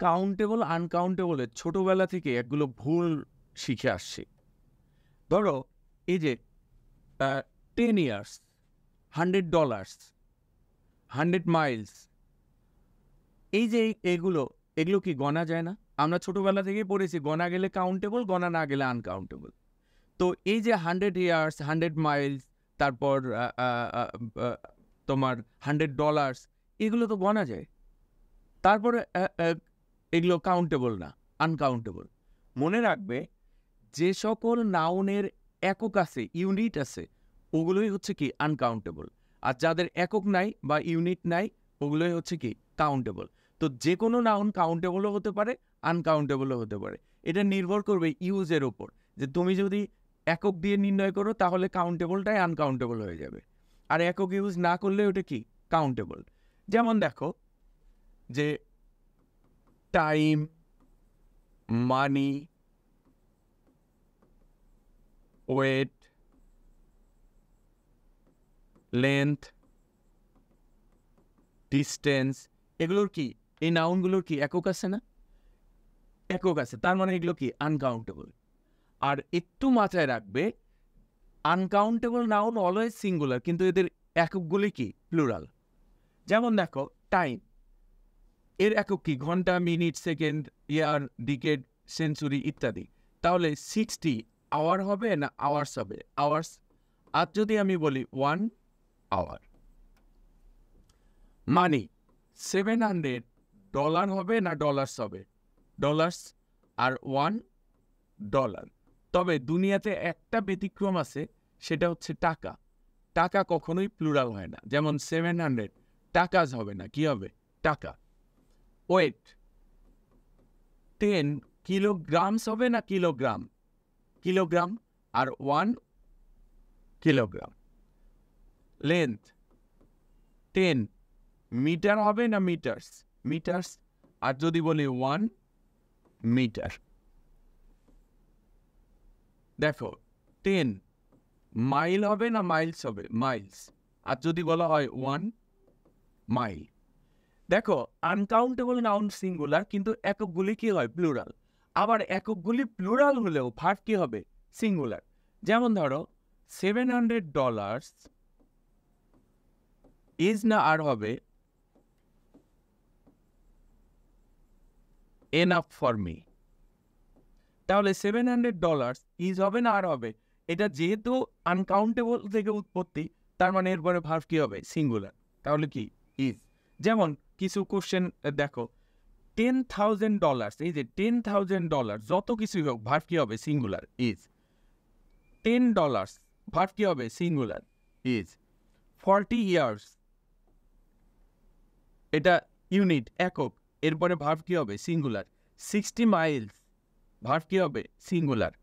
Countable আনকাউন্টেবলের ছোটবেলা থেকে একগুলো ভুল শিখে আসছি। ধরো এই যে 10 ইয়ার্স, $100, 100 মাইলস, এই যে এগুলো এগুলো কি গণা যায় না? আমরা ছোটবেলা থেকেই পড়েছি গণা গেলে কাউন্টেবল, গণা না গেলে আনকাউন্টেবল। তো এই যে 100 ইয়ার্স, 100 মাইলস, তারপর তোমার $100, এগুলো তো গণা যায়। তারপরে এগুলো কাউন্টেবল না, আনকাউন্টেবল। মনে রাখবে যে সকল নাউনের একক আছে, ইউনিট আছে, ওগুলোই হচ্ছে কি আনকাউন্টেবল। আর যাদের একক নাই বা ইউনিট নাই, ওগুলোই হচ্ছে কি কাউন্টেবল। তো যে কোনো নাউন কাউন্টেবলও হতে পারে, আনকাউন্টেবলও হতে পারে। এটা নির্ভর করবে ইউজের ওপর, যে তুমি যদি একক দিয়ে নির্ণয় করো তাহলে কাউন্টেবলটাই আনকাউন্টেবল হয়ে যাবে, আর একক ইউজ না করলে ওটা কি কাউন্টেবল। যেমন দেখো যে টাইম, মানি, ওয়েট, লেন্থ, ডিস্টেন্স, এগুলোর কি এই নাউনগুলোর কি একক আছে না? একক আছে, তার মানে এগুলো কি আনকাউন্টেবল। আর একটু মাথায় রাখবে আনকাউন্টেবল নাউন অলওয়েজ সিঙ্গুলার, কিন্তু এদের এককগুলি কি প্লুরাল। যেমন দেখো টাইম, এর একক কি ঘন্টা, মিনিট, সেকেন্ড, ইয়ার, ডিকেড, সেঞ্চুরি ইত্যাদি। তাহলে 60 আওয়ার হবে না আওয়ার্স হবে? আওয়ার্স। আর যদি আমি বলি 1 আওয়ার। মানি, $700 হবে না ডলার্স হবে? ডলার্স। আর $1। তবে দুনিয়াতে একটা ব্যতিক্রম আছে, সেটা হচ্ছে টাকা। টাকা কখনোই প্লুরাল হয় না। যেমন 700 টাকাজ হবে না, কি হবে? টাকা। ওয়েট, 10 কিলোগ্রামস হবে না কিলোগ্রাম? কিলোগ্রাম। আর 1 কিলোগ্রাম। লেন্থ, 10 মিটার হবে না মিটার্স? মিটার্স। আর যদি বলি 1 মিটার। দেখো 10 মাইল হবে না মাইলস হবে? মাইলস। আর যদি বলা হয় 1 মাইল। দেখো আনকাউন্টেবল নাউন সিঙ্গুলার, কিন্তু এককগুলি কি হয় প্লুরাল। আবার এককগুলি প্লুরাল হলেও ভার্ব কি হবে সিঙ্গুলার। যেমন ধরো $700 ইজ না আর হবে এনাফ ফর মি। তাহলে $700 ইজ হবে না আর হবে? এটা যেহেতু আনকাউন্টেবল থেকে উৎপত্তি, তার মানে এরপরে ভার্ব কি হবে সিঙ্গুলার, তাহলে কি ইজ। যেমন কিছু কোশ্চেন দেখো, $10,000, এই যে $10,000 যত কিছুই হোক ভার্ব কি হবে সিঙ্গুলার ইজ। $10 ভার্ব কি হবে সিঙ্গুলার ইজ। 40 ইয়ার্স, এটা ইউনিট একক, এরপরে ভার্ব কি হবে সিঙ্গুলার। 60 মাইলস ভার্ব কি হবে সিঙ্গুলার